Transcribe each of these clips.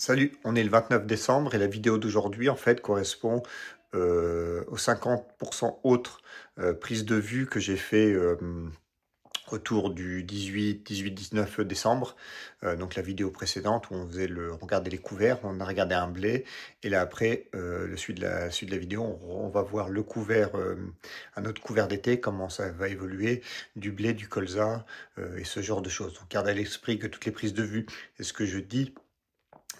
Salut, on est le 29 décembre et la vidéo d'aujourd'hui en fait correspond aux 50% autres prises de vue que j'ai fait autour du 18-19 décembre. Donc la vidéo précédente où on regardait les couverts, on a regardé un blé et là après le suite de la vidéo on va voir le couvert, un autre couvert d'été, comment ça va évoluer, du blé, du colza et ce genre de choses. Donc garde à l'esprit que toutes les prises de vue et ce que je dis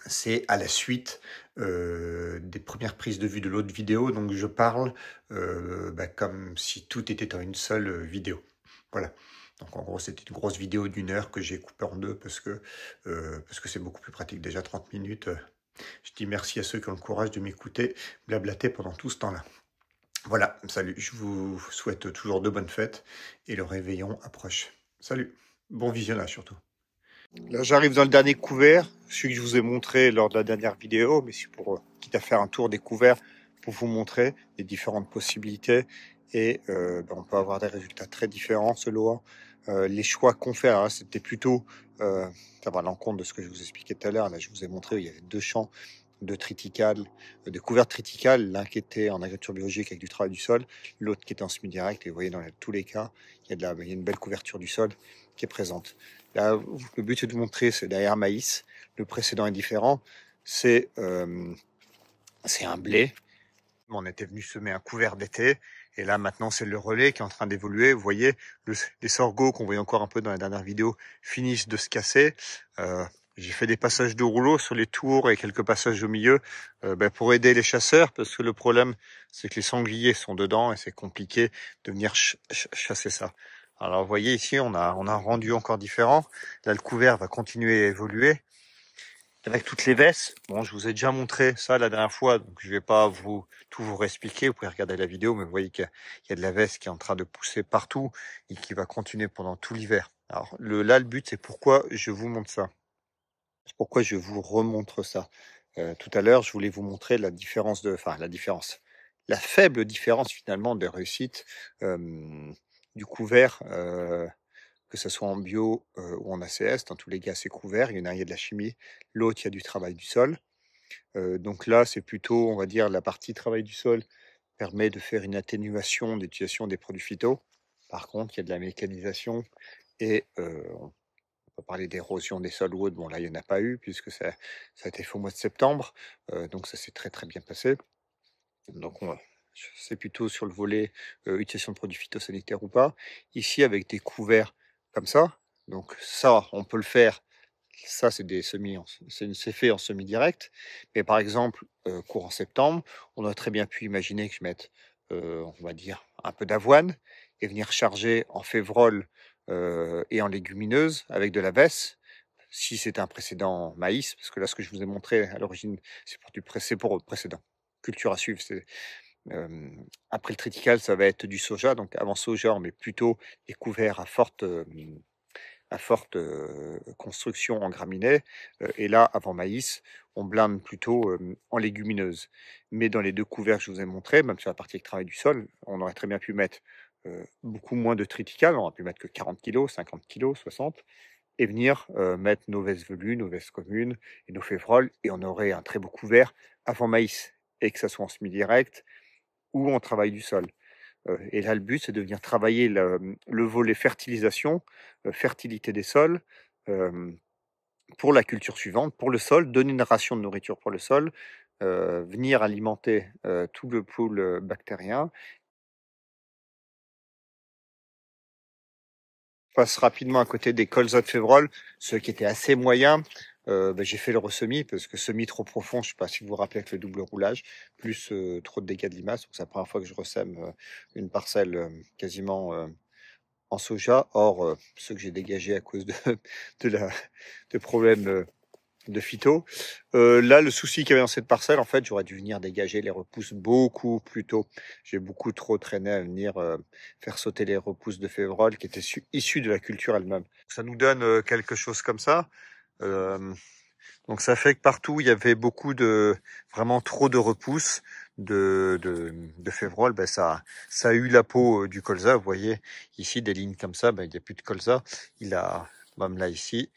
c'est à la suite des premières prises de vue de l'autre vidéo, donc je parle comme si tout était en une seule vidéo. Voilà. Donc en gros, c'était une grosse vidéo d'une heure que j'ai coupée en deux parce que c'est beaucoup plus pratique. Déjà 30 minutes. Je dis merci à ceux qui ont le courage de m'écouter blablater pendant tout ce temps-là. Voilà, salut, je vous souhaite toujours de bonnes fêtes et le réveillon approche. Salut, bon visionnage surtout. Là, j'arrive dans le dernier couvert, celui que je vous ai montré lors de la dernière vidéo, mais c'est pour, quitte à faire un tour des couverts, pour vous montrer les différentes possibilités. Et on peut avoir des résultats très différents selon les choix qu'on fait. Alors là, c'était plutôt, ça va à l'encontre de ce que je vous expliquais tout à l'heure. Là, je vous ai montré, il y avait deux champs de triticales, de couverts triticales, l'un qui était en agriculture biologique avec du travail du sol, l'autre qui était en semi-direct. Et vous voyez, dans tous les cas, il y a une belle couverture du sol qui est présente. Là, le but c'est de vous montrer, c'est derrière maïs. Le précédent est différent. C'est un blé. On était venu semer un couvert d'été. Et là, maintenant, c'est le relais qui est en train d'évoluer. Vous voyez, les sorgho qu'on voyait encore un peu dans la dernière vidéo finissent de se casser. J'ai fait des passages de rouleau sur les tours et quelques passages au milieu pour aider les chasseurs, parce que le problème, c'est que les sangliers sont dedans et c'est compliqué de venir chasser ça. Alors, vous voyez ici, on a un rendu encore différent. Là, le couvert va continuer à évoluer avec toutes les vesses. Bon, je vous ai déjà montré ça la dernière fois, donc je vais pas tout vous réexpliquer. Vous pouvez regarder la vidéo, mais vous voyez qu'il y a de la veste qui est en train de pousser partout et qui va continuer pendant tout l'hiver. Alors là, le but, c'est pourquoi je vous montre ça. Pourquoi je vous remontre ça. Tout à l'heure, je voulais vous montrer la faible différence finalement de réussite du couvert, que ce soit en bio ou en ACS. Dans tous les cas, c'est couvert. Il y en a, il y a de la chimie. L'autre, il y a du travail du sol. Donc là, c'est plutôt, on va dire, la partie travail du sol permet de faire une atténuation d'utilisation des produits phyto. Par contre, il y a de la mécanisation et on peut parler d'érosion des sols ou autre. Bon, là, il n'y en a pas eu puisque ça a été fait au mois de septembre. Donc ça s'est très très bien passé. Donc c'est plutôt sur le volet utilisation de produits phytosanitaires ou pas. Ici, avec des couverts comme ça. Donc ça, on peut le faire. Ça, c'est c'est fait en semi-direct. Mais par exemple, courant septembre, on aurait très bien pu imaginer que je mette, on va dire, un peu d'avoine et venir charger en févrole et en légumineuse avec de la vesse. Si c'est un précédent maïs, parce que là, ce que je vous ai montré à l'origine, c'est pour le précédent. Culture à suivre, après le triticale, ça va être du soja. Donc avant soja, mais plutôt des couverts à forte construction en graminées. Et là, avant maïs, on blinde plutôt en légumineuse. Mais dans les deux couverts que je vous ai montrés, même sur la partie avec travail du sol, on aurait très bien pu mettre beaucoup moins de triticale. On aurait pu mettre que 40 kg, 50 kg, 60, et venir mettre nos vestes velues, nos vestes communes et nos févroles, et on aurait un très beau couvert avant maïs, et que ça soit en semi-direct ou en travail du sol. Et là, le but, c'est de venir travailler le volet fertilisation, fertilité des sols, pour la culture suivante, pour le sol, donner une ration de nourriture pour le sol, venir alimenter tout le pool bactérien. Je passe rapidement à côté des colza de févrole, ceux qui étaient assez moyens. J'ai fait le ressemis parce que semis trop profond, je ne sais pas si vous vous rappelez, avec le double roulage, plus trop de dégâts de limaces. Donc c'est la première fois que je ressème une parcelle quasiment en soja. Or, ceux que j'ai dégagés à cause de problèmes de phyto. Là, le souci qu'il y avait dans cette parcelle, en fait, j'aurais dû venir dégager les repousses beaucoup plus tôt. J'ai beaucoup trop traîné à venir faire sauter les repousses de févrole qui étaient issues de la culture elle-même. Ça nous donne quelque chose comme ça. Donc ça fait que partout, il y avait vraiment trop de repousses de févrole. Ça a eu la peau du colza. Vous voyez ici des lignes comme ça, il n'y a plus de colza. Même là ici,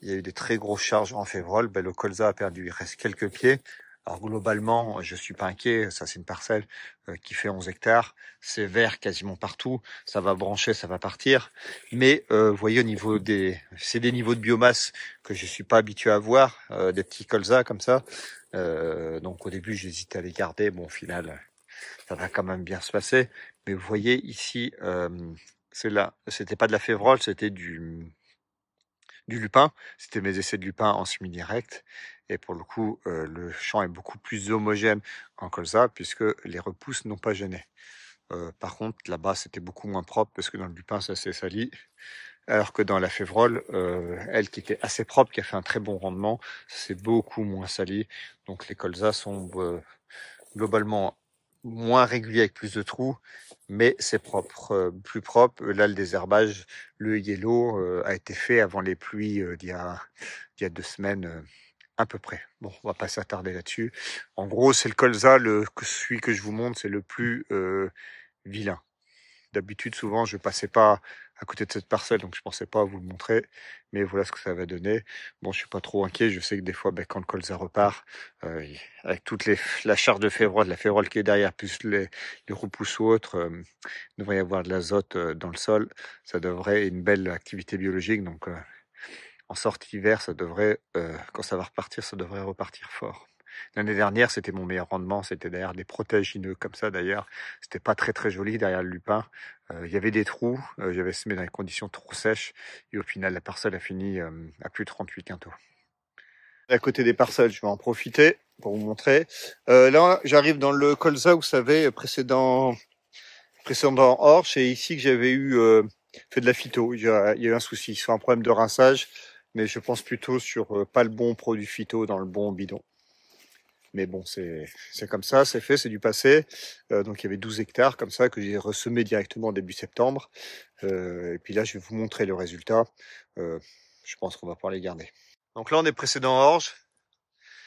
il y a eu des très grosses charges en févrole. Ben, le colza a perdu, il reste quelques pieds. Alors globalement, je suis pas inquiet. Ça, c'est une parcelle qui fait 11 hectares. C'est vert quasiment partout. Ça va brancher, ça va partir. Mais vous voyez, au niveau c'est des niveaux de biomasse que je suis pas habitué à voir, des petits colzas comme ça. Donc au début, j'hésitais à les garder. Bon, au final, ça va quand même bien se passer. Mais vous voyez ici, c'est là, c'était pas de la févrole, c'était du lupin. C'était mes essais de lupin en semi-direct. Et pour le coup, le champ est beaucoup plus homogène en colza puisque les repousses n'ont pas gêné. Par contre, là-bas, c'était beaucoup moins propre parce que dans le lupin, ça s'est sali. Alors que dans la févrole, elle qui était assez propre, qui a fait un très bon rendement, c'est beaucoup moins sali. Donc les colzas sont globalement moins réguliers avec plus de trous, mais c'est propre, plus propre. Là, le désherbage, le yellow a été fait avant les pluies d'il y a 2 semaines à peu près. Bon, on va pas s'attarder là-dessus. En gros, c'est le colza, celui que je vous montre, c'est le plus vilain. D'habitude, souvent, je passais pas à côté de cette parcelle, donc je pensais pas vous le montrer. Mais voilà ce que ça va donner. Bon, je suis pas trop inquiet. Je sais que des fois, quand le colza repart, avec la charge de févrole, la févrole qui est derrière, plus les repousses ou autres, il devrait y avoir de l'azote dans le sol. Ça devrait une belle activité biologique. Donc, en sortie hiver, ça devrait, quand ça va repartir, ça devrait repartir fort. L'année dernière, c'était mon meilleur rendement. C'était derrière des protéagineux comme ça, d'ailleurs. C'était pas très très joli derrière le lupin. Il y avait des trous. J'avais semé dans des conditions trop sèches. Et au final, la parcelle a fini à plus de 38 quintaux. À côté des parcelles, je vais en profiter pour vous montrer. Là, j'arrive dans le colza, vous savez, précédent orge. Et ici que j'avais eu fait de la phyto. Il y a eu un souci. C'est un problème de rinçage. Mais je pense plutôt sur pas le bon produit phyto dans le bon bidon. Mais bon, c'est comme ça, c'est fait, c'est du passé. Donc il y avait 12 hectares comme ça que j'ai ressemé directement début septembre. Et puis là, je vais vous montrer le résultat. Je pense qu'on va pouvoir les garder. Donc là, on est précédent orge.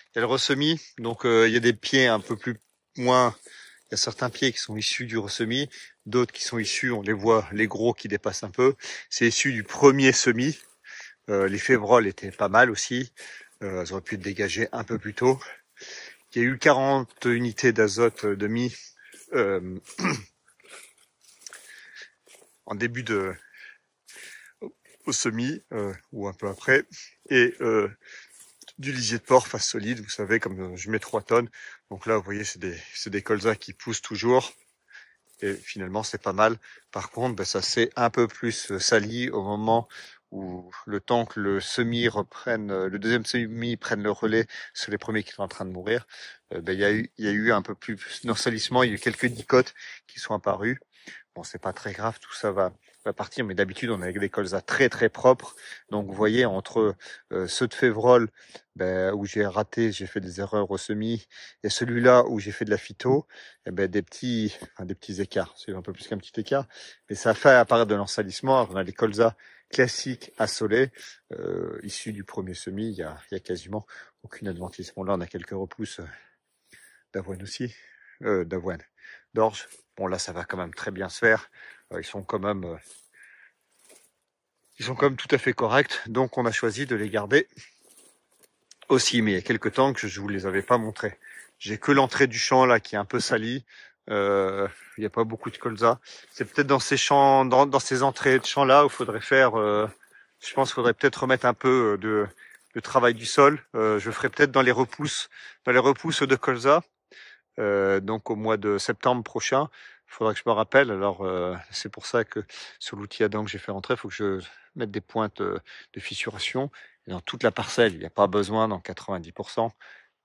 Il y a le ressemis. Donc il y a des pieds un peu plus moins. Il y a certains pieds qui sont issus du ressemis, d'autres qui sont issus, on les voit, les gros qui dépassent un peu. C'est issu du premier semis. Les févroles étaient pas mal aussi. Elles auraient pu être dégagées un peu plus tôt. Il y a eu 40 unités d'azote demi en début au semis ou un peu après. Et du lisier de porc face solide, vous savez, comme je mets 3 tonnes. Donc là, vous voyez, c'est des colzas qui poussent toujours. Et finalement, c'est pas mal. Par contre, ça s'est un peu plus sali au moment où le temps que le le deuxième semis prenne le relais sur les premiers qui sont en train de mourir, il y a eu un peu plus d'ensalissement, il y a eu quelques dicotes qui sont apparues. Bon, c'est pas très grave, tout ça va partir, mais d'habitude on a des colzas très très propres. Donc vous voyez, entre ceux de févrole où j'ai fait des erreurs au semis, et celui-là où j'ai fait de la phyto, des petits écarts. C'est un peu plus qu'un petit écart, mais ça fait apparaître de l'ensalissement. On a les colzas classiques assolés, issus du premier semis. Il y a quasiment aucune adventice. Bon, là on a quelques repousses d'avoine aussi, d'orge. Bon, là ça va quand même très bien se faire. Ils sont quand même tout à fait corrects. Donc on a choisi de les garder aussi. Mais il y a quelques temps que je vous les avais pas montrés. J'ai que l'entrée du champ là qui est un peu salie. Il n'y a pas beaucoup de colza. C'est peut-être dans ces champs, dans ces entrées de champs là où il faudrait faire. Je pense qu'il faudrait peut-être remettre un peu de travail du sol. Je ferai peut-être dans les repousses de colza. Donc au mois de septembre prochain, il faudra que je me rappelle. Alors c'est pour ça que sur l'outil Adam que j'ai fait rentrer, il faut que je mette des pointes de fissuration. Et dans toute la parcelle, il n'y a pas besoin dans 90%.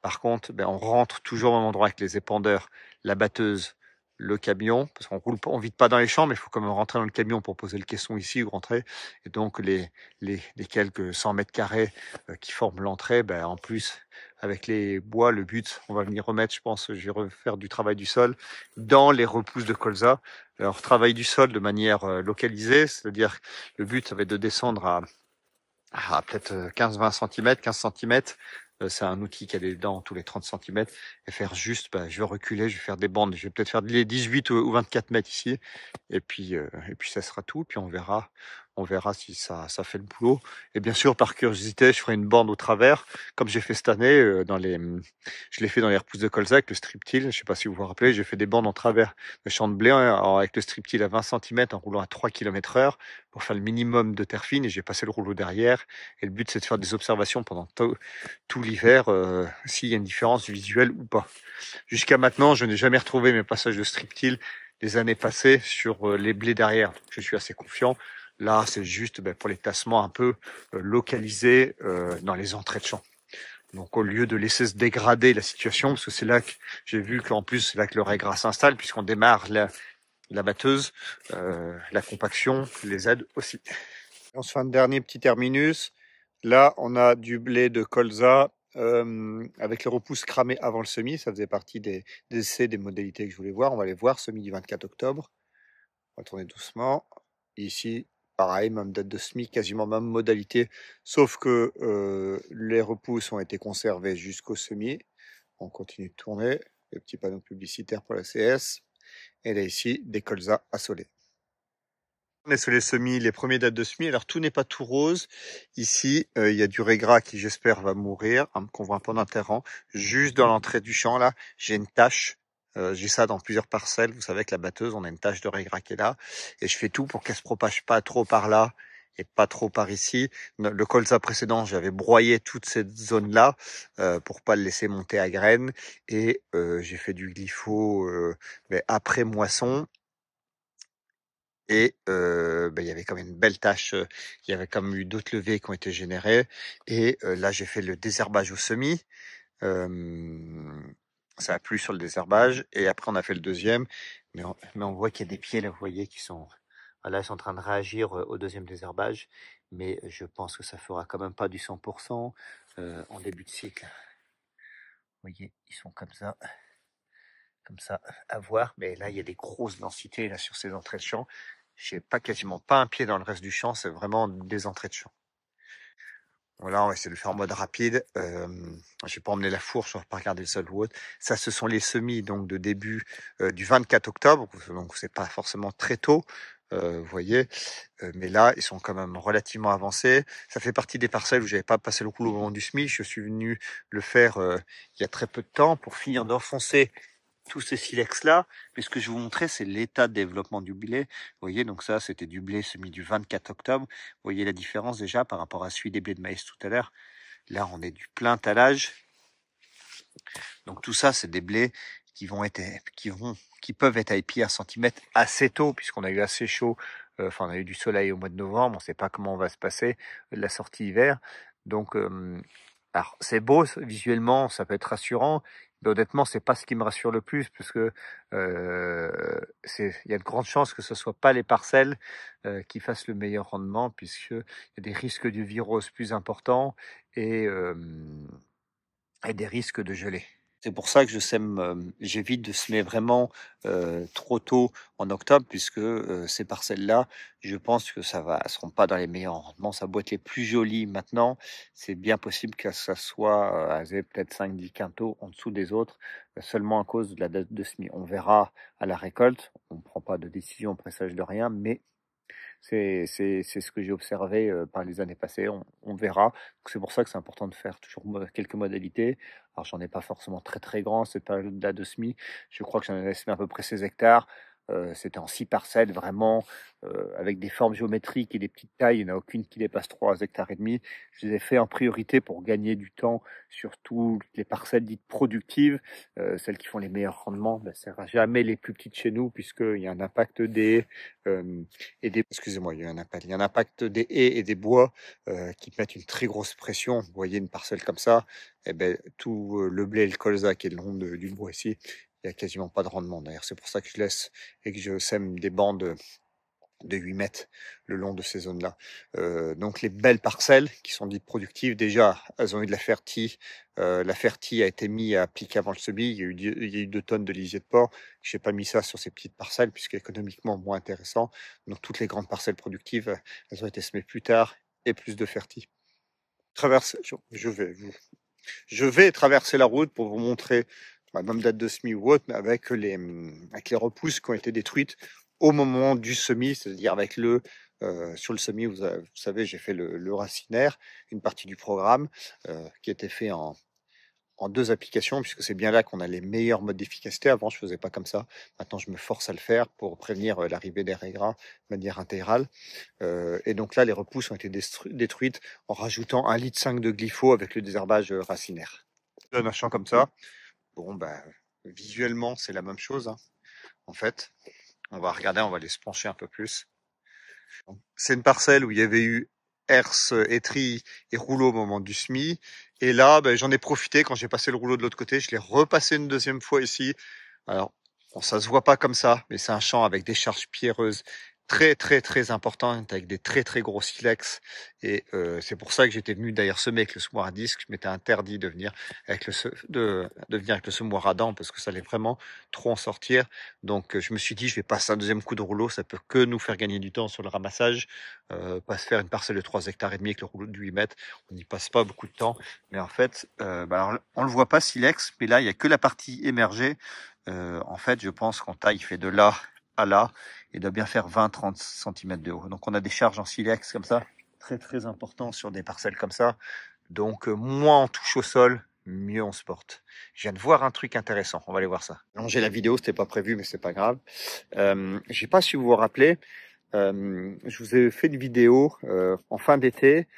Par contre, on rentre toujours au même endroit avec les épandeurs, la batteuse, le camion, parce on vide pas dans les champs, mais il faut quand même rentrer dans le camion pour poser le caisson ici ou rentrer. Et donc les quelques 100 mètres carrés qui forment l'entrée, en plus avec les bois, le but, on va venir remettre, je pense, je vais refaire du travail du sol dans les repousses de colza. Alors travail du sol de manière localisée, c'est-à-dire le but, ça va être de descendre à peut-être 15-20 cm, 15 cm. C'est un outil qui a des dents tous les 30 cm. Et faire juste, je vais reculer, je vais faire des bandes. Je vais peut-être faire les 18 ou 24 mètres ici. Et puis ça sera tout. Puis on verra On verra si ça fait le boulot. Et bien sûr, par curiosité, je ferai une bande au travers, comme j'ai fait cette année je l'ai fait dans les repousses de colza avec le strip-till. Je ne sais pas si vous vous rappelez, j'ai fait des bandes en travers de champ de blé avec le strip-till à 20 cm en roulant à 3 km/h pour faire le minimum de terre fine. Et j'ai passé le rouleau derrière. Et le but, c'est de faire des observations pendant tout l'hiver, s'il y a une différence visuelle ou pas. Jusqu'à maintenant, je n'ai jamais retrouvé mes passages de strip-till des années passées sur les blés derrière. Je suis assez confiant. Là, c'est juste pour les tassements un peu localisés dans les entrées de champ. Donc, au lieu de laisser se dégrader la situation, parce que c'est là que j'ai vu qu'en plus, c'est là que le régras s'installe, puisqu'on démarre la batteuse, la compaction les aide aussi. On se fait un dernier petit terminus. Là, on a du blé de colza avec les repousses cramées avant le semis. Ça faisait partie des essais, des modalités que je voulais voir. On va les voir, semis du 24 octobre. On va tourner doucement. Ici, pareil, même date de semis, quasiment même modalité, sauf que les repousses ont été conservées jusqu'au semis. On continue de tourner. Les petits panneaux publicitaires pour la CS. Et là, ici, des colzas assolés. On est sur les semis, les premiers dates de semis. Alors tout n'est pas tout rose. Ici, il y a du régras qui, j'espère, va mourir, qu'on voit un peu d'enterrant. Juste dans l'entrée du champ, là, j'ai une tache. J'ai ça dans plusieurs parcelles. Vous savez, avec la batteuse, on a une tache de régras qui est là. Et je fais tout pour qu'elle se propage pas trop par là et pas trop par ici. Le colza précédent, j'avais broyé toute cette zone-là pour pas le laisser monter à graines. Et j'ai fait du glypho mais après moisson. Et il y avait quand même une belle tâche, il y avait quand même eu d'autres levées qui ont été générées. Et là, j'ai fait le désherbage au semis. Ça a plu sur le désherbage. Et après, on a fait le deuxième. Mais on voit qu'il y a des pieds, là, vous voyez, qui sont... Là, ils sont en train de réagir au deuxième désherbage. Mais je pense que ça fera quand même pas du 100% en début de cycle. Vous voyez, ils sont comme ça, à voir. Mais là, il y a des grosses densités là sur ces entrées de champ. J'ai quasiment pas un pied dans le reste du champ, c'est vraiment des entrées de champ. Voilà, on va essayer de le faire en mode rapide. Je vais pas emmener la fourche, on va pas regarder le sol ou autre. Ça, ce sont les semis donc de début du 24 octobre, donc c'est pas forcément très tôt. Vous voyez, mais là, ils sont quand même relativement avancés. Ça fait partie des parcelles où j'avais pas passé le rouleau au moment du semis. Je suis venu le faire il y a très peu de temps pour finir d'enfoncer tous ces silex-là. Mais ce que je vais vous montrer, c'est l'état de développement du blé. Vous voyez, donc ça, c'était du blé semis du 24 octobre. Vous voyez la différence déjà par rapport à celui des blés de maïs tout à l'heure. Là, on est du plein talage. Donc tout ça, c'est des blés qui peuvent être à épi 1 cm assez tôt, puisqu'on a eu assez chaud. On a eu du soleil au mois de novembre. On ne sait pas comment on va se passer la sortie hiver. Donc, alors c'est beau visuellement, ça peut être rassurant. Mais honnêtement, c'est pas ce qui me rassure le plus, parce que il y a de grandes chances que ce soit pas les parcelles qui fassent le meilleur rendement, puisque il y a des risques de virose plus importants et des risques de gelée. C'est pour ça que j'évite de semer vraiment trop tôt en octobre, puisque ces parcelles-là, je pense que seront pas dans les meilleurs rendements. Ça doit être les plus jolies maintenant. C'est bien possible que ça soit peut-être 5-10 quintaux en dessous des autres, seulement à cause de la date de semis. On verra à la récolte. On ne prend pas de décision, présage de rien, mais c'est ce que j'ai observé par les années passées. On verra. C'est pour ça que c'est important de faire toujours quelques modalités. Alors, j'en ai pas forcément très très grand cette période-là de semis. Je crois que j'en ai semé à peu près 16 hectares. C'était en 6 parcelles, vraiment, avec des formes géométriques et des petites tailles. Il n'y en a aucune qui dépasse 3 hectares et demi. Je les ai fait en priorité pour gagner du temps sur toutes les parcelles dites productives, celles qui font les meilleurs rendements. Ce ne sera jamais les plus petites chez nous, puisqu'il y a un impact excusez-moi, il y a un impact des haies et des bois qui mettent une très grosse pression. Vous voyez une parcelle comme ça, tout le blé et le colza qui est le long du bois ici, il n'y a quasiment pas de rendement. D'ailleurs, c'est pour ça que je laisse et que je sème des bandes de 8 mètres le long de ces zones-là. Donc les belles parcelles qui sont dites productives, déjà, elles ont eu de la fertie. La fertie a été mise à pic avant le semis. Il y a eu 2 tonnes de lisier de porc. Je n'ai pas mis ça sur ces petites parcelles puisque économiquement moins intéressant. Donc toutes les grandes parcelles productives, elles ont été semées plus tard et plus de fertie. Je vais traverser la route pour vous montrer même date de semis ou autre, mais avec les repousses qui ont été détruites au moment du semis, c'est-à-dire avec le sur le semis, vous savez, j'ai fait le racinaire, une partie du programme qui était fait en 2 applications, puisque c'est bien là qu'on a les meilleurs modes d'efficacité. Avant, je faisais pas comme ça. Maintenant, je me force à le faire pour prévenir l'arrivée des raies gras de manière intégrale. Et donc là, les repousses ont été détruites en rajoutant 1,5 litre de glypho avec le désherbage racinaire. Donne un champ comme ça. Bon, bah, visuellement, c'est la même chose, hein, en fait. On va regarder, on va aller se pencher un peu plus. C'est une parcelle où il y avait eu herse, étris et rouleau au moment du semis. Et là, ben, j'en ai profité quand j'ai passé le rouleau de l'autre côté. Je l'ai repassé une deuxième fois ici. Alors, bon, ça se voit pas comme ça, mais c'est un champ avec des charges pierreuses très très très importantes, avec des très très gros silex. Et c'est pour ça que j'étais venu d'ailleurs semer avec le semoir à disque. Je m'étais interdit de venir avec de venir avec le semoir à dents parce que ça allait vraiment trop en sortir. Donc je me suis dit, je vais passer un deuxième coup de rouleau. Ça peut que nous faire gagner du temps sur le ramassage. Pas se faire une parcelle de 3 hectares et demi avec le rouleau de 8 mètres. On n'y passe pas beaucoup de temps. Mais en fait, alors, on le voit pas silex, mais là, il y a que la partie émergée. En fait, je pense qu'en taille, il fait de là à là et doit bien faire 20-30 cm de haut. Donc, on a des charges en silex comme ça, très très important sur des parcelles comme ça. Donc, moins on touche au sol, mieux on se porte. Je viens de voir un truc intéressant. On va aller voir ça. J'ai la vidéo, c'était pas prévu, mais c'est pas grave. Je sais pas si vous vous rappelez, je vous ai fait une vidéo en fin d'été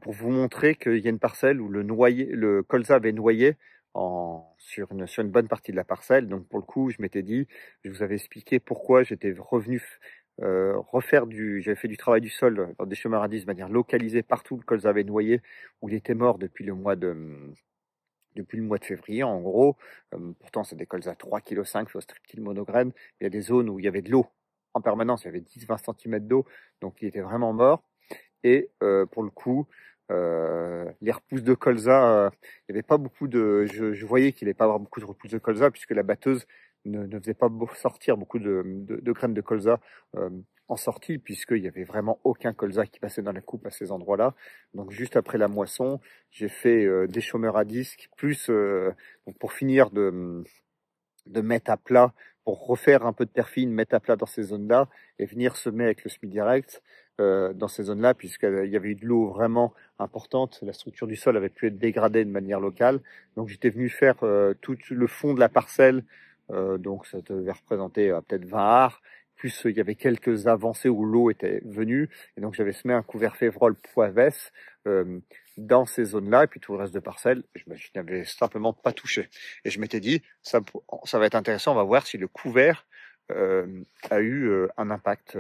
pour vous montrer qu'il y a une parcelle où le colza avait noyé sur une bonne partie de la parcelle. Donc pour le coup, je m'étais dit, je vous avais expliqué pourquoi j'étais revenu j'avais fait du travail du sol dans des chemins radis de manière localisée partout où le colza avait noyé, où il était mort depuis le mois de février, en gros. Pourtant, c'est des colzas 3,5 kg, strictile monogrène. Il y a des zones où il y avait de l'eau en permanence, il y avait 10-20 cm d'eau, donc il était vraiment mort. Et pour le coup, les repousses de colza, il n'y avait pas beaucoup de. Je voyais qu'il n'allait pas avoir beaucoup de repousses de colza puisque la batteuse ne faisait pas sortir beaucoup de graines de colza en sortie, puisqu'il y avait vraiment aucun colza qui passait dans la coupe à ces endroits-là. Donc juste après la moisson, j'ai fait des chômeurs à disque, plus donc pour finir de mettre à plat, pour refaire un peu de terre fine, mettre à plat dans ces zones-là et venir semer avec le semi-direct dans ces zones-là, puisqu'il y avait eu de l'eau vraiment importante. La structure du sol avait pu être dégradée de manière locale. Donc j'étais venu faire tout le fond de la parcelle, donc ça devait représenter peut-être 20 arts. Plus il y avait quelques avancées où l'eau était venue. Et donc j'avais semé un couvert févrole poivesse dans ces zones-là. Et puis tout le reste de parcelle, je n'avais simplement pas touché. Et je m'étais dit, ça va être intéressant, on va voir si le couvert a eu un impact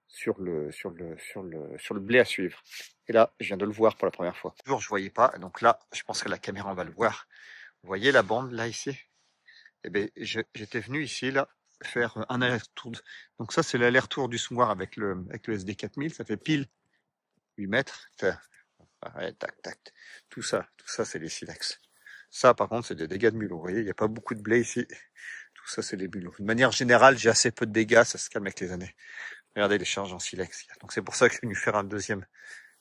sur le blé à suivre. Et là, je viens de le voir pour la première fois. Toujours, je voyais pas. Donc là, je pense que la caméra, on va le voir. Vous voyez la bande là, ici? Eh bien, j'étais venu ici, là, faire un aller-retour. Donc ça, c'est l'aller-retour du semoir avec le SD 4000. Ça fait pile 8 mètres. Ouais, tac, tac. Tout ça, c'est les silex. Ça, par contre, c'est des dégâts de mulot. Vous voyez, il n'y a pas beaucoup de blé ici. Tout ça, c'est des mulots. De manière générale, j'ai assez peu de dégâts. Ça se calme avec les années. Regardez les charges en silex. Donc, c'est pour ça que je suis venu faire un deuxième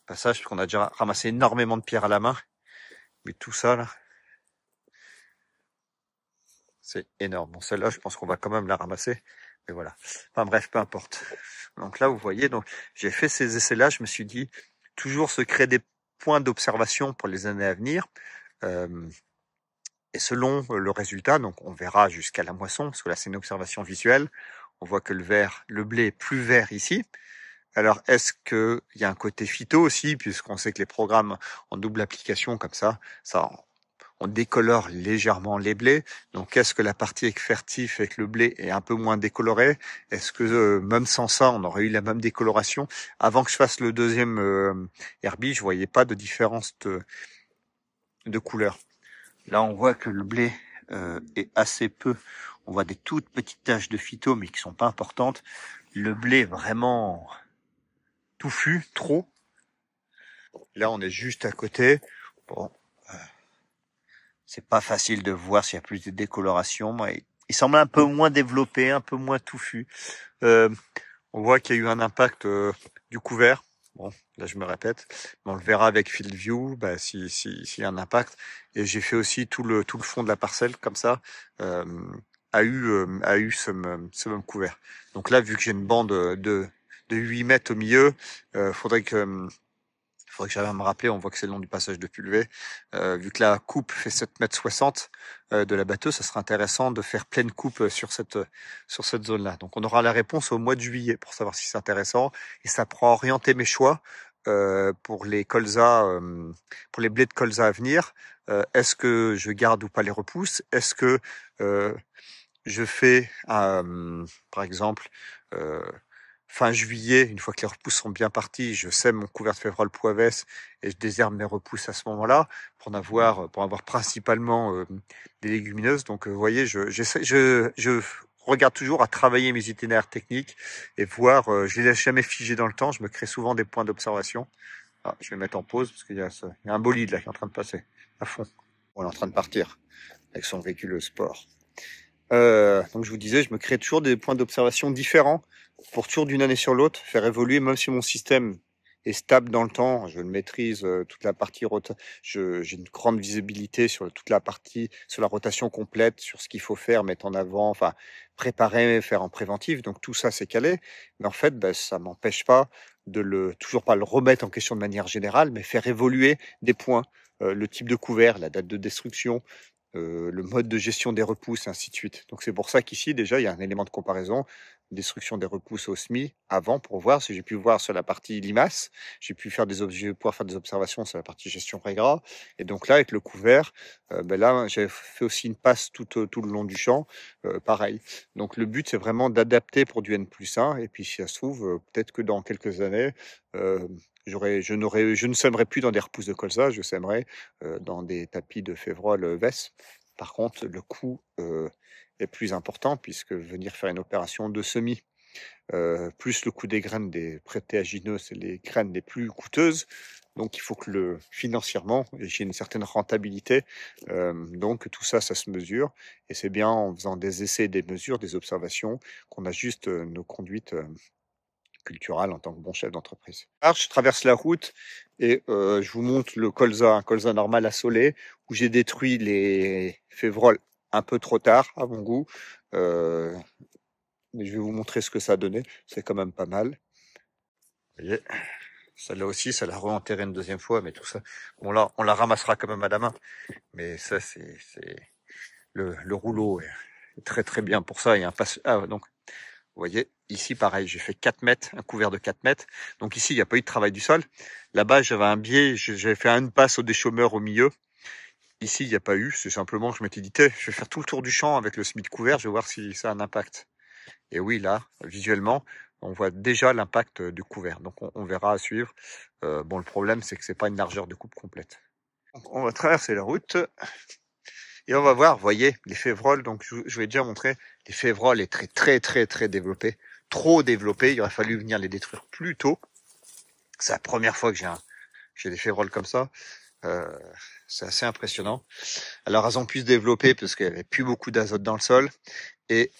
passage, parce qu'on a déjà ramassé énormément de pierres à la main. Mais tout ça, là, c'est énorme. Bon, celle-là, je pense qu'on va quand même la ramasser. Mais voilà. Enfin bref, peu importe. Donc là, vous voyez, donc j'ai fait ces essais-là. Je me suis dit, toujours se créer des points d'observation pour les années à venir. Et selon le résultat, donc on verra jusqu'à la moisson, parce que là c'est une observation visuelle. On voit que le blé est plus vert ici. Alors est-ce qu'il y a un côté phyto aussi, puisqu'on sait que les programmes en double application comme ça on décolore légèrement les blés. Donc, est-ce que la partie fertif avec le blé est un peu moins décolorée? Est-ce que même sans ça, on aurait eu la même décoloration? Avant que je fasse le deuxième herbige, je voyais pas de différence de couleur. Là, on voit que le blé est assez peu. On voit des toutes petites taches de phyto, mais qui sont pas importantes. Le blé est vraiment touffu, trop. Là, on est juste à côté. Bon. C'est pas facile de voir s'il y a plus de décoloration. Il semble un peu moins développé, un peu moins touffu. On voit qu'il y a eu un impact du couvert. Bon, là je me répète, mais on le verra avec Field View, s'il y a un impact. Et j'ai fait aussi tout le fond de la parcelle comme ça, a eu ce même couvert. Donc là, vu que j'ai une bande de de 8 mètres au milieu. Faudrait que j'arrive à me rappeler, on voit que c'est le long du passage de Pulvé. Vu que la coupe fait 7,60 m de la batteuse, ça serait intéressant de faire pleine coupe sur cette zone-là. Donc on aura la réponse au mois de juillet pour savoir si c'est intéressant. Et ça pourra orienter mes choix pour les colzas, pour les blés de colza à venir. Est-ce que je garde ou pas les repousses? Est-ce que je fais, par exemple, fin juillet, une fois que les repousses sont bien parties, je sème mon couvert de févrole poivès et je désherbe mes repousses à ce moment-là pour avoir principalement des légumineuses. Donc, vous voyez, je regarde toujours à travailler mes itinéraires techniques et voir. Je les laisse jamais figés dans le temps. Je me crée souvent des points d'observation. Ah, je vais mettre en pause parce qu'il y a un bolide là qui est en train de passer à fond. On est en train de partir avec son véhicule sport. Donc je vous disais, je me crée toujours des points d'observation différents pour toujours d'une année sur l'autre, faire évoluer, même si mon système est stable dans le temps, je le maîtrise, toute la partie j'ai une grande visibilité sur toute la partie, sur la rotation complète, sur ce qu'il faut faire, mettre en avant, enfin préparer, faire en préventif. Donc tout ça c'est calé, mais en fait, ça m'empêche pas toujours pas le remettre en question de manière générale, mais faire évoluer des points, le type de couvert, la date de destruction, le mode de gestion des repousses, et ainsi de suite. Donc c'est pour ça qu'ici, déjà, il y a un élément de comparaison, destruction des repousses au SMI, avant, pour voir si j'ai pu voir sur la partie limace, je vais pouvoir faire des observations sur la partie gestion régras. Et donc là, avec le couvert, là, j'ai fait aussi une passe tout le long du champ, pareil. Donc le but, c'est vraiment d'adapter pour du N+1, et puis si ça se trouve, peut-être que dans quelques années, je ne sèmerai plus dans des repousses de colza, je sèmerai dans des tapis de févrole VES. Par contre, le coût est plus important puisque venir faire une opération de semis, plus le coût des graines des prétéagineux, c'est les graines les plus coûteuses. Donc il faut que financièrement, j'ai une certaine rentabilité. Donc tout ça, ça se mesure. Et c'est bien en faisant des essais, des mesures, des observations qu'on ajuste nos conduites culturel en tant que bon chef d'entreprise. Alors, je traverse la route et je vous montre un colza normal assolé, où j'ai détruit les févroles un peu trop tard, à mon goût. Mais je vais vous montrer ce que ça a donné. C'est quand même pas mal. Vous voyez, celle-là aussi, ça l'a re-enterré une deuxième fois, mais tout ça. Bon, là, on la ramassera quand même à la main. Mais ça, c'est le rouleau est très très bien pour ça. Il y a donc, vous voyez, ici, pareil, j'ai fait 4 mètres, un couvert de 4 mètres. Donc ici, il n'y a pas eu de travail du sol. Là-bas, j'avais un biais, j'avais fait une passe au déchômeur au milieu. Ici, il n'y a pas eu. C'est simplement que je m'étais dit, je vais faire tout le tour du champ avec le semis de couvert, je vais voir si ça a un impact. Et oui, là, visuellement, on voit déjà l'impact du couvert. Donc on verra à suivre. Bon, le problème, c'est que c'est pas une largeur de coupe complète. Donc, on va traverser la route. Et on va voir, vous voyez, les févroles, donc je vous ai déjà montré, les févroles est très très très très développé, trop développé, il aurait fallu venir les détruire plus tôt. C'est la première fois que j'ai des févroles comme ça, c'est assez impressionnant. Alors elles ont pu se développer parce qu'il n'y avait plus beaucoup d'azote dans le sol et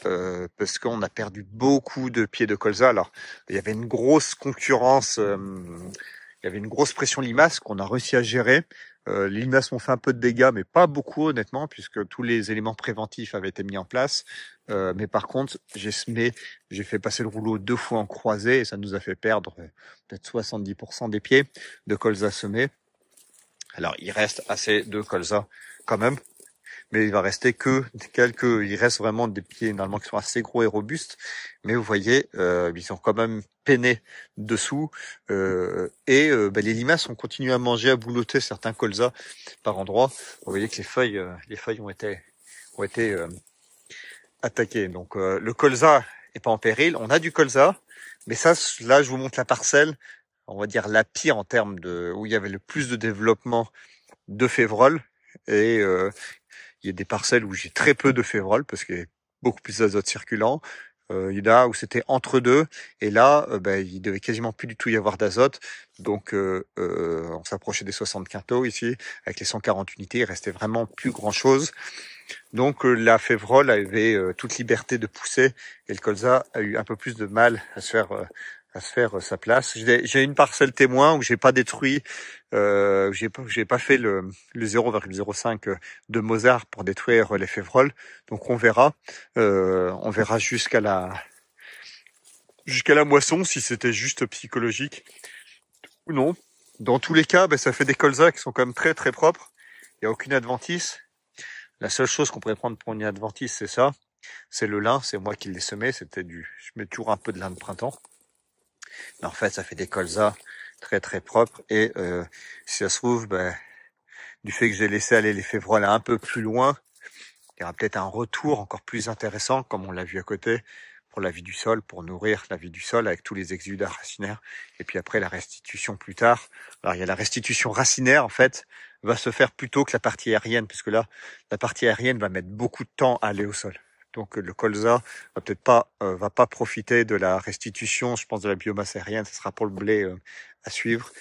parce qu'on a perdu beaucoup de pieds de colza. Alors il y avait une grosse concurrence, il y avait une grosse pression limace qu'on a réussi à gérer. Les limaces m'ont fait un peu de dégâts, mais pas beaucoup honnêtement, puisque tous les éléments préventifs avaient été mis en place. Mais par contre, j'ai fait passer le rouleau 2 fois en croisée et ça nous a fait perdre peut-être 70% des pieds de colza semés. Alors, il reste assez de colza quand même, mais il va rester il reste vraiment des pieds normalement qui sont assez gros et robustes, mais vous voyez, ils sont quand même peinés dessous, et les limaces ont continué à manger, à boulotter certains colzas par endroits. Vous voyez que les feuilles ont été attaquées. Donc le colza est pas en péril, on a du colza, mais ça, là, je vous montre la parcelle, on va dire la pire en termes où il y avait le plus de développement de févrole, et il y a des parcelles où j'ai très peu de févrole parce qu'il y a beaucoup plus d'azote circulant. Il y en a où c'était entre deux, et là, il devait quasiment plus du tout y avoir d'azote. Donc, on s'approchait des 60 quintaux ici, avec les 140 unités, il restait vraiment plus grand-chose. Donc, la févrole avait toute liberté de pousser, et le colza a eu un peu plus de mal à se faire sa place. J'ai une parcelle témoin où j'ai pas détruit, j'ai pas fait le 0,05 de Mozart pour détruire les févroles. Donc on verra jusqu'à jusqu'à la moisson, si c'était juste psychologique ou non. Dans tous les cas, ça fait des colzas qui sont quand même très très propres. Il n'y a aucune adventice. La seule chose qu'on pourrait prendre pour une adventice, c'est ça. C'est le lin, c'est moi qui l'ai semé. Je mets toujours un peu de lin de printemps. Mais en fait, ça fait des colzas très très propres. Et si ça se trouve, du fait que j'ai laissé aller les févroles un peu plus loin, il y aura peut-être un retour encore plus intéressant, comme on l'a vu à côté, pour la vie du sol, pour nourrir la vie du sol avec tous les exudats racinaires. Et puis après, la restitution plus tard. Alors, il y a la restitution racinaire, en fait, va se faire plutôt que la partie aérienne, puisque là, la partie aérienne va mettre beaucoup de temps à aller au sol. Donc, le colza va pas profiter de la restitution, je pense, de la biomasse aérienne. Ce sera pour le blé à suivre.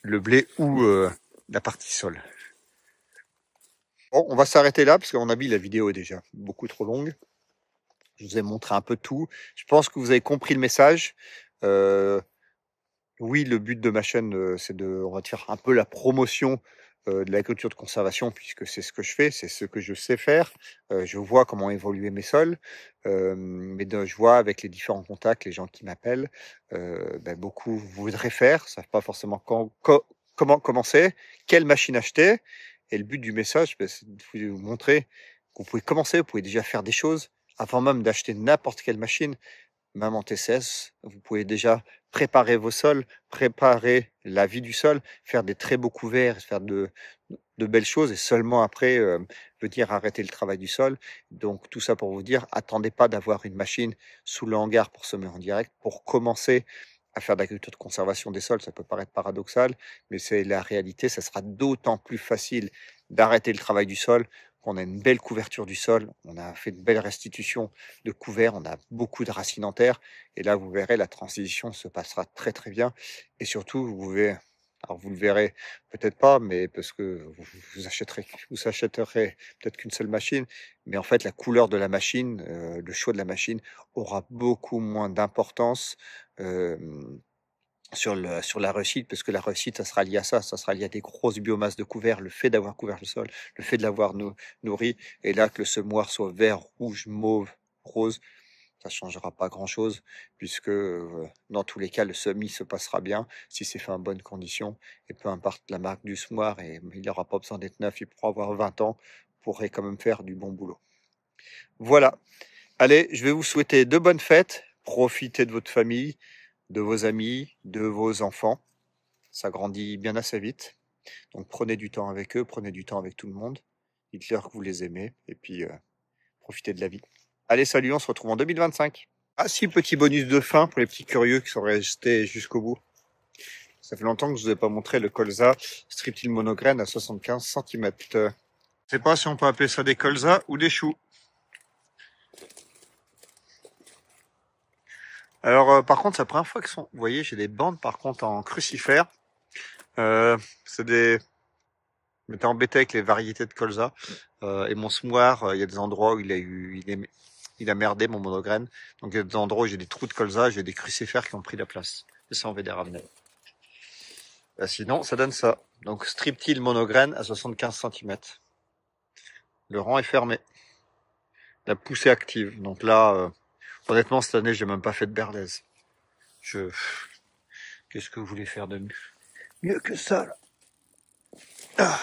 Le blé ou la partie sol. Bon, on va s'arrêter là, parce qu'à mon avis, la vidéo est déjà beaucoup trop longue. Je vous ai montré un peu tout. Je pense que vous avez compris le message. Oui, le but de ma chaîne, on va dire, un peu la promotion de l'agriculture de conservation, puisque c'est ce que je fais, c'est ce que je sais faire. Je vois comment évoluer mes sols, je vois avec les différents contacts, les gens qui m'appellent, beaucoup voudraient faire, savent pas forcément comment commencer, quelle machine acheter. Et le but du message, c'est de vous montrer que vous pouvez commencer, vous pouvez déjà faire des choses avant même d'acheter n'importe quelle machine. Même en TCS, vous pouvez déjà préparer vos sols, préparer la vie du sol, faire des très beaux couverts, faire de belles choses et seulement après venir arrêter le travail du sol. Donc tout ça pour vous dire, attendez pas d'avoir une machine sous le hangar pour semer en direct. Pour commencer à faire de l'agriculture de conservation des sols, ça peut paraître paradoxal, mais c'est la réalité. Ça sera d'autant plus facile d'arrêter le travail du sol qu'on a une belle couverture du sol, on a fait une belle restitution de couvert, on a beaucoup de racines en terre, et là vous verrez, la transition se passera très très bien, et surtout vous le verrez peut-être pas, mais parce que vous achèterez peut-être qu'une seule machine, mais en fait la couleur de la machine, le choix de la machine aura beaucoup moins d'importance sur la réussite, parce que la réussite, ça sera lié à ça sera lié à des grosses biomasses de couvert, le fait d'avoir couvert le sol, le fait de l'avoir nourri, et là que le semoir soit vert, rouge, mauve, rose, ça changera pas grand-chose, puisque dans tous les cas, le semis se passera bien si c'est fait en bonnes conditions, et peu importe la marque du semoir, et il n'aura pas besoin d'être neuf, il pourra avoir 20 ans, pourrait quand même faire du bon boulot. Voilà, allez, je vais vous souhaiter de bonnes fêtes, profitez de votre famille, de vos amis, de vos enfants. Ça grandit bien assez vite. Donc prenez du temps avec eux, prenez du temps avec tout le monde. Dites-leur que vous les aimez et puis profitez de la vie. Allez, salut, on se retrouve en 2025. Ah si, petit bonus de fin pour les petits curieux qui sont restés jusqu'au bout. Ça fait longtemps que je ne vous ai pas montré le colza Strip-Till Monograine à 75 cm. Je ne sais pas si on peut appeler ça des colzas ou des choux. Alors par contre, c'est la première fois que sont... Vous voyez, j'ai des bandes par contre en crucifère. C'est des... Je m'étais embêté avec les variétés de colza. Et mon semoir, il y a des endroits où il a merdé mon monograine. Donc il y a des endroits où j'ai des trous de colza, j'ai des crucifères qui ont pris la place. Et ça, on va les ramener. Sinon, ça donne ça. Donc Strip-Till Monograine à 75 cm. Le rang est fermé. La poussée active. Donc là, honnêtement, cette année, j'ai même pas fait de berlaise. Qu'est-ce que vous voulez faire de mieux que ça, là?